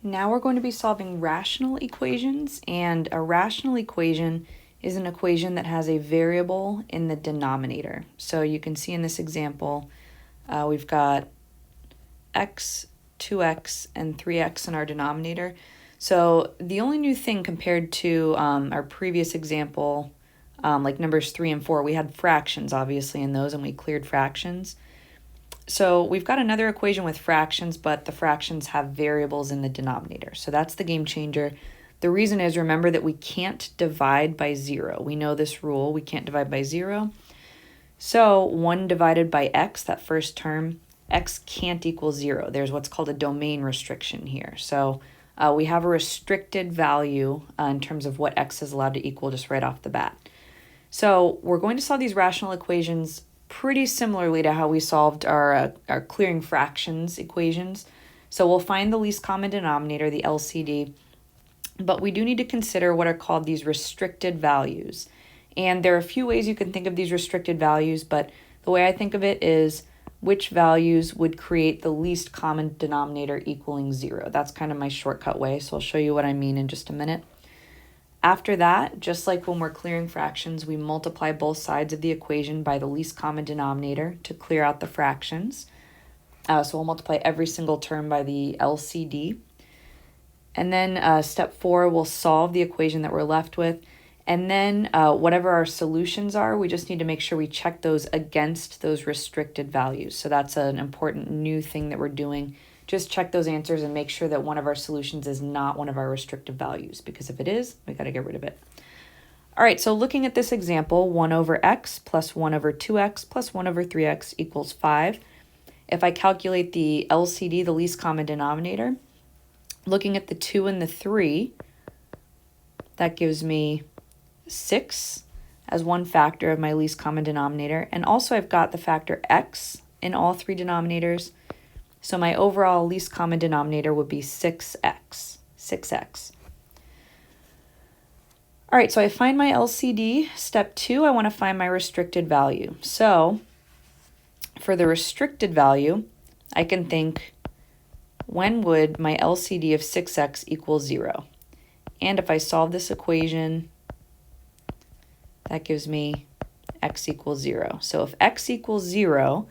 Now we're going to be solving rational equations, and a rational equation is an equation that has a variable in the denominator. So you can see in this example, we've got x, 2x, and 3x in our denominator. So the only new thing compared to our previous example, like numbers 3 and 4, we had fractions obviously in those and we cleared fractions. So we've got another equation with fractions, but the fractions have variables in the denominator. So that's the game changer. The reason is, remember that we can't divide by 0. We know this rule, we can't divide by 0. So 1 divided by x, that first term, x can't equal 0. There's what's called a domain restriction here. So we have a restricted value in terms of what x is allowed to equal just right off the bat. So we're going to solve these rational equations pretty similarly to how we solved our clearing fractions equations. So we'll find the least common denominator, the LCD, but we do need to consider what are called these restricted values. And there are a few ways you can think of these restricted values, but the way I think of it is which values would create the least common denominator equaling 0. That's kind of my shortcut way, so I'll show you what I mean in just a minute. After that, just like when we're clearing fractions, we multiply both sides of the equation by the least common denominator to clear out the fractions. So we'll multiply every single term by the LCD. And then step 4, we'll solve the equation that we're left with. And then whatever our solutions are, we just need to make sure we check those against those restricted values. So that's an important new thing that we're doing. Just check those answers and make sure that one of our solutions is not one of our restrictive values, because if it is, we got to get rid of it. All right, so looking at this example, 1 over x plus 1 over 2x plus 1 over 3x equals 5. If I calculate the LCD, the least common denominator, looking at the 2 and the 3, that gives me 6 as one factor of my least common denominator. And also I've got the factor x in all three denominators. So my overall least common denominator would be 6x. All right, so I find my LCD. Step 2, I want to find my restricted value. So for the restricted value, I can think, when would my LCD of 6x equal 0? And if I solve this equation, that gives me x equals 0. So if x equals 0,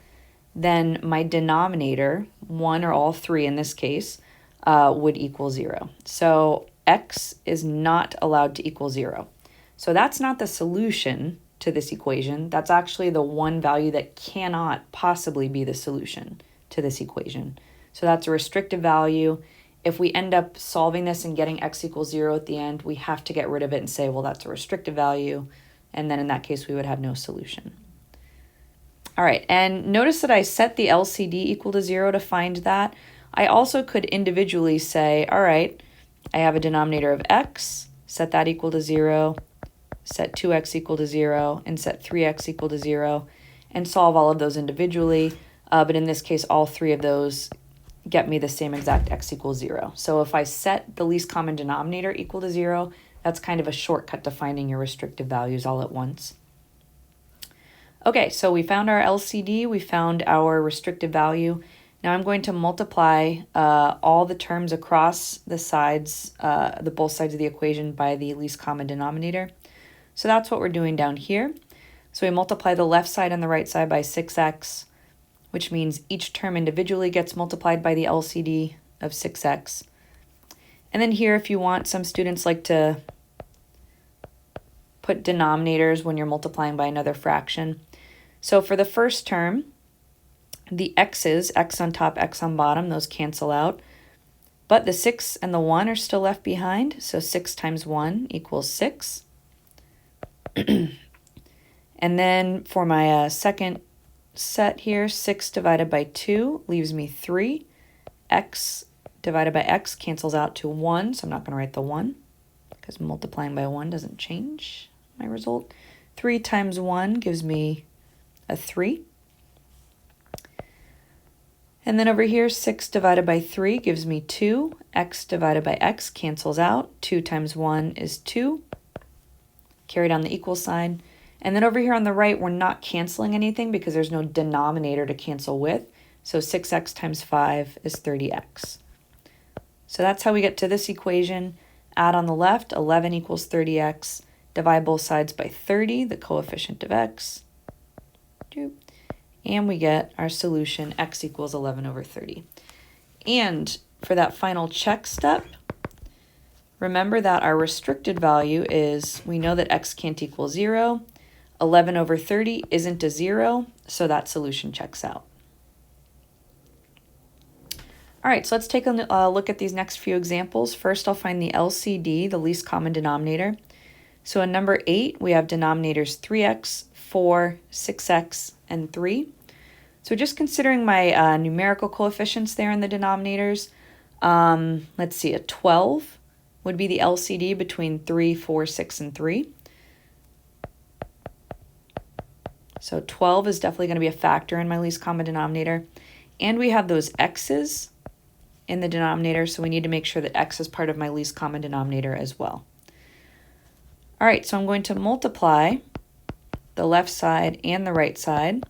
then my denominator, 1 or all 3 in this case, would equal 0. So x is not allowed to equal 0. So that's not the solution to this equation. That's actually the one value that cannot possibly be the solution to this equation. So that's a restrictive value. If we end up solving this and getting x equals 0 at the end, we have to get rid of it and say, well, that's a restrictive value. And then in that case, we would have no solution. All right, and notice that I set the LCD equal to 0 to find that. I also could individually say, all right, I have a denominator of x, set that equal to 0, set 2x equal to 0, and set 3x equal to 0, and solve all of those individually. But in this case, all three of those get me the same exact x equals 0. So if I set the least common denominator equal to 0, that's kind of a shortcut to finding your restrictive values all at once. Okay, so we found our LCD, we found our restrictive value. Now I'm going to multiply all the terms across the sides, both sides of the equation by the least common denominator. So that's what we're doing down here. So we multiply the left side and the right side by 6x, which means each term individually gets multiplied by the LCD of 6x. And then here, if you want, some students like to put denominators when you're multiplying by another fraction. So for the first term, the x's, x on top, x on bottom, those cancel out. But the 6 and the 1 are still left behind, so 6 times 1 equals 6. And then for my second set here, 6 divided by 2 leaves me 3. X divided by x cancels out to 1, so I'm not going to write the 1, because multiplying by 1 doesn't change my result. 3 times 1 gives me a 3. And then over here, 6 divided by 3 gives me 2. X divided by x cancels out. 2 times 1 is 2. Carry down the equal sign. And then over here on the right, we're not canceling anything because there's no denominator to cancel with. So 6x times 5 is 30x. So that's how we get to this equation. Add on the left, 11 equals 30x. Divide both sides by 30, the coefficient of x. And we get our solution, x equals 11 over 30. And for that final check step, remember that our restricted value is, we know that x can't equal 0. 11 over 30 isn't a 0, so that solution checks out. All right, so let's take a look at these next few examples. First, I'll find the LCD, the least common denominator. So in number 8, we have denominators 3x, 4, 6x, and 3. So just considering my numerical coefficients there in the denominators, let's see, a 12 would be the LCD between 3, 4, 6, and 3. So 12 is definitely going to be a factor in my least common denominator. And we have those x's in the denominator, so we need to make sure that x is part of my least common denominator as well. All right, so I'm going to multiply the left side and the right side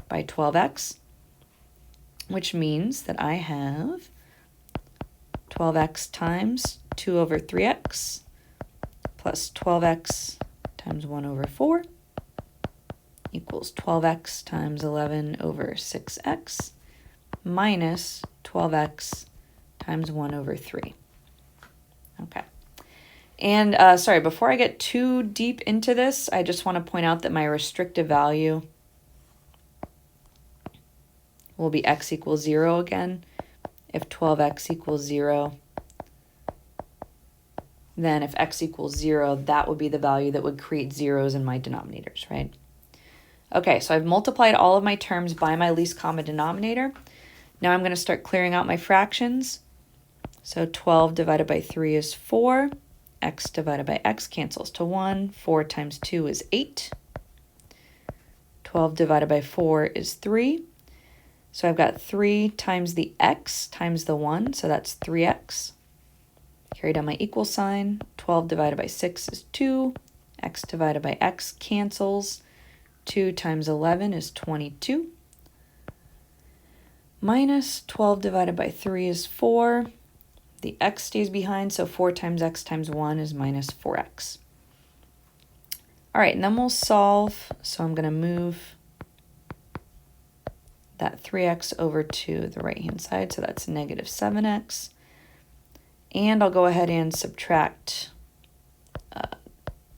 by 12x, which means that I have 12x times 2 over 3x plus 12x times 1 over 4 equals 12x times 11 over 6x minus 12x times 1 over 3. Okay. And sorry, before I get too deep into this, I just want to point out that my restrictive value will be x equals 0 again. If 12x equals 0, then if x equals 0, that would be the value that would create zeros in my denominators, right? Okay, so I've multiplied all of my terms by my least common denominator. Now I'm going to start clearing out my fractions. So 12 divided by 3 is 4. X divided by x cancels to 1. 4 times 2 is 8. 12 divided by 4 is 3. So I've got 3 times the x times the 1, so that's 3x. Carry down my equal sign. 12 divided by 6 is 2. X divided by x cancels. 2 times 11 is 22. Minus 12 divided by 3 is 4. The x stays behind, so 4 times x times 1 is minus 4x. All right, and then we'll solve. So I'm going to move that 3x over to the right-hand side, so that's negative 7x. And I'll go ahead and subtract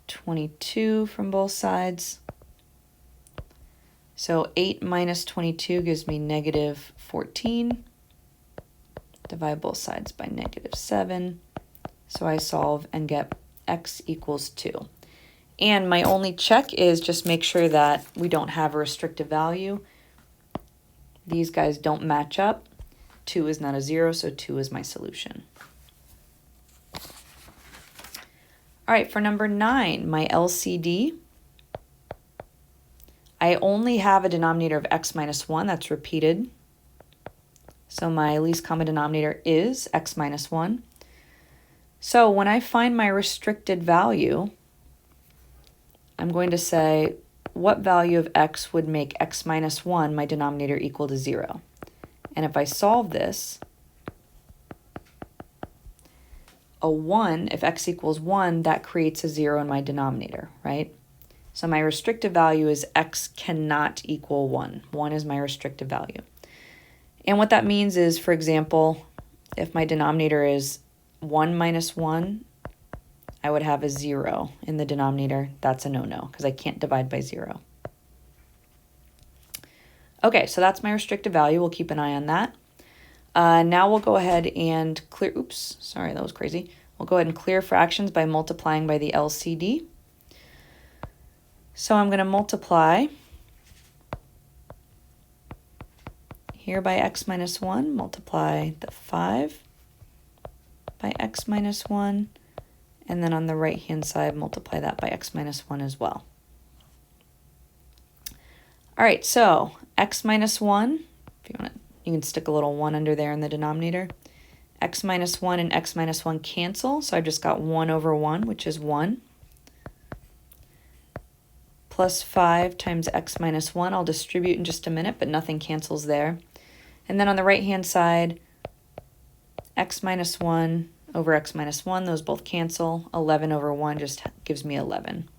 22 from both sides. So 8 minus 22 gives me negative 14. Divide both sides by negative 7. So I solve and get x equals 2. And my only check is just make sure that we don't have a restrictive value. These guys don't match up. 2 is not a 0, so 2 is my solution. All right, for number 9, my LCD, I only have a denominator of x minus 1 that's repeated. So my least common denominator is x minus 1. So when I find my restricted value, I'm going to say, what value of x would make x minus 1, my denominator, equal to 0? And if I solve this, a 1, if x equals 1, that creates a 0 in my denominator, right? So my restrictive value is x cannot equal 1. 1 is my restrictive value. And what that means is, for example, if my denominator is 1 minus 1, I would have a 0 in the denominator. That's a no-no because I can't divide by 0. Okay, so that's my restrictive value. We'll keep an eye on that. Now we'll go ahead and clear, oops, sorry, that was crazy. We'll go ahead and clear fractions by multiplying by the LCD. So I'm going to multiply here by x minus 1, multiply the 5 by x minus 1, and then on the right-hand side, multiply that by x minus 1 as well. All right, so x minus 1, if you want to, you can stick a little 1 under there in the denominator. X minus 1 and x minus 1 cancel, so I've just got 1 over 1, which is 1. Plus 5 times x minus 1. I'll distribute in just a minute, but nothing cancels there. And then on the right-hand side, x minus 1 over x minus 1, those both cancel. 11 over 1 just gives me 11.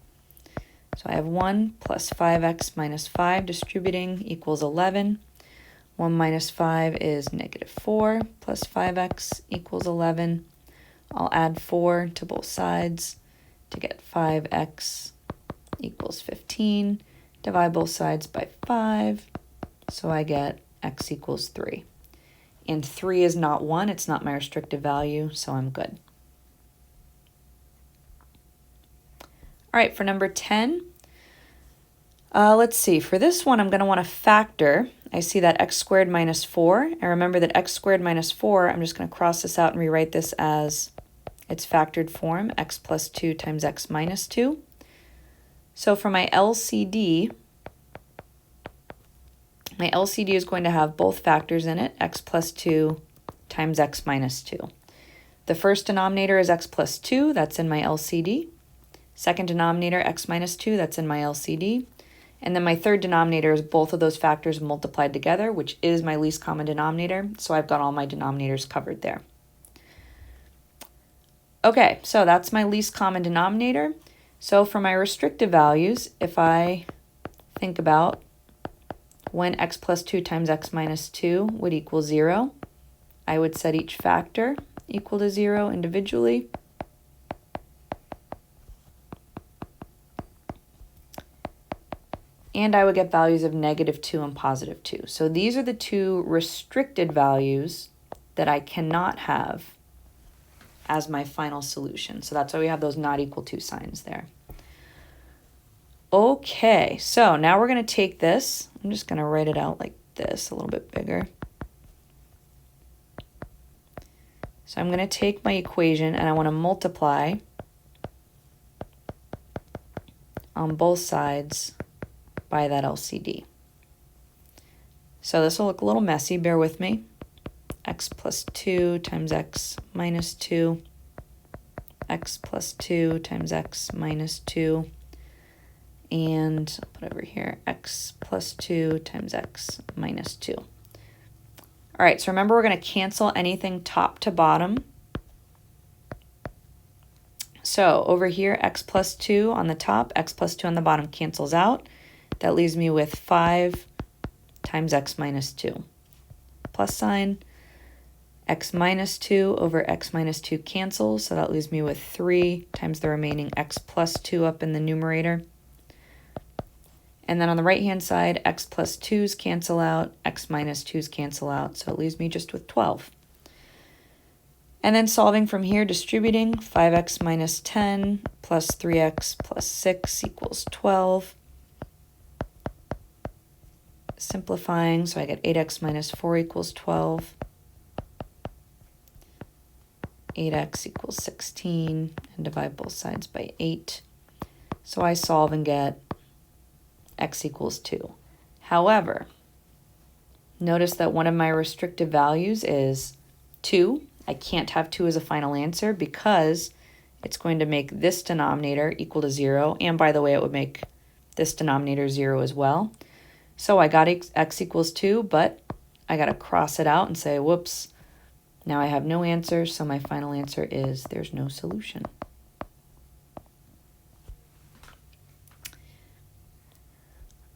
So I have 1 plus 5x minus 5 distributing equals 11. 1 minus 5 is negative 4 plus 5x equals 11. I'll add 4 to both sides to get 5x equals 15. Divide both sides by 5, so I get x equals 3. And 3 is not 1, it's not my restrictive value, so I'm good. All right, for number 10, let's see. For this one, I'm going to want to factor. I see that x squared minus 4. And remember that x squared minus 4, I'm just going to cross this out and rewrite this as its factored form, x plus 2 times x minus 2. So for my LCD is going to have both factors in it, x plus 2 times x minus 2. The first denominator is x plus 2, that's in my LCD. Second denominator, x minus 2, that's in my LCD. And then my third denominator is both of those factors multiplied together, which is my least common denominator. So I've got all my denominators covered there. Okay, so that's my least common denominator. So for my restrictive values, if I think about when x plus 2 times x minus 2 would equal 0, I would set each factor equal to 0 individually. And I would get values of negative 2 and positive 2. So these are the two restricted values that I cannot have as my final solution. So that's why we have those not equal to signs there. Okay, so now we're going to take this. I'm just going to write it out like this, a little bit bigger. So I'm going to take my equation and I want to multiply on both sides by that LCD. So this will look a little messy, bear with me. X plus 2 times x minus 2, x plus 2 times x minus 2, and I'll put over here, x plus 2 times x minus 2. All right, so remember we're going to cancel anything top to bottom. So over here, x plus 2 on the top, x plus 2 on the bottom cancels out. That leaves me with 5 times x minus 2. Plus sign, x minus 2 over x minus 2 cancels, so that leaves me with 3 times the remaining x plus 2 up in the numerator. And then on the right-hand side, x plus 2's cancel out, x minus 2's cancel out, so it leaves me just with 12. And then solving from here, distributing, 5x minus 10 plus 3x plus 6 equals 12. Simplifying, so I get 8x minus 4 equals 12. 8x equals 16, and divide both sides by 8. So I solve and get x equals 2. However, notice that one of my restrictive values is 2. I can't have 2 as a final answer because it's going to make this denominator equal to 0. And by the way, it would make this denominator 0 as well. So I got x equals 2, but I got to cross it out and say, whoops, now I have no answer, so my final answer is there's no solution.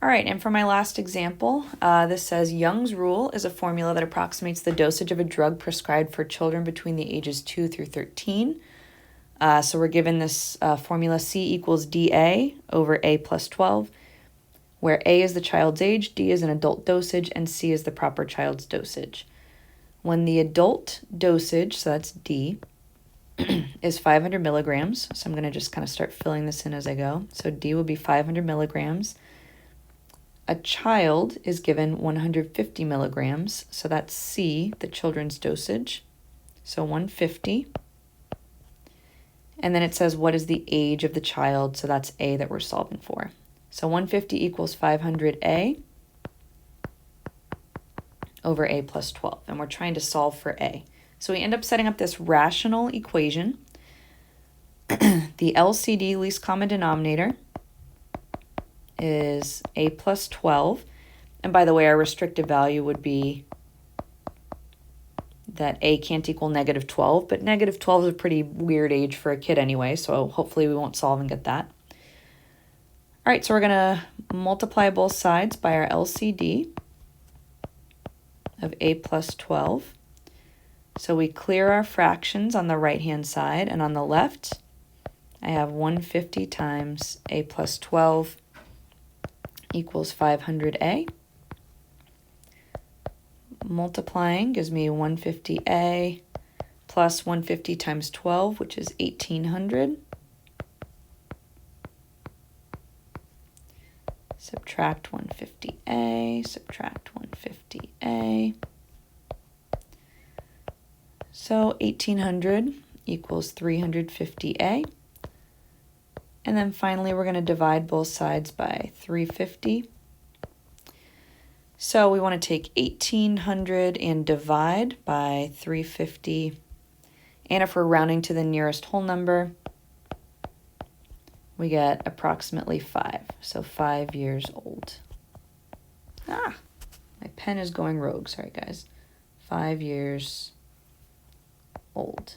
All right, and for my last example, this says Young's rule is a formula that approximates the dosage of a drug prescribed for children between the ages 2 through 13. So we're given this formula C equals dA over A plus 12, where A is the child's age, D is an adult dosage, and C is the proper child's dosage. When the adult dosage, so that's D, is 500 milligrams, so I'm going to just kind of start filling this in as I go. So D will be 500 milligrams. A child is given 150 milligrams, so that's C, the children's dosage, so 150. And then it says what is the age of the child, so that's A that we're solving for. So 150 equals 500A over A plus 12, and we're trying to solve for A. So we end up setting up this rational equation. The LCD, least common denominator, is A plus 12. And by the way, our restrictive value would be that A can't equal negative 12, but negative 12 is a pretty weird age for a kid anyway, so hopefully we won't solve and get that. All right, so we're going to multiply both sides by our LCD of A plus 12. So we clear our fractions on the right-hand side, and on the left, I have 150 times A plus 12 equals 500A. Multiplying gives me 150A plus 150 times 12, which is 1800. Subtract 150A, subtract 150A. So 1800 equals 350A. And then finally, we're going to divide both sides by 350. So we want to take 1800 and divide by 350. And if we're rounding to the nearest whole number, we get approximately 5. So 5 years old. Ah, my pen is going rogue. Sorry, guys. 5 years old.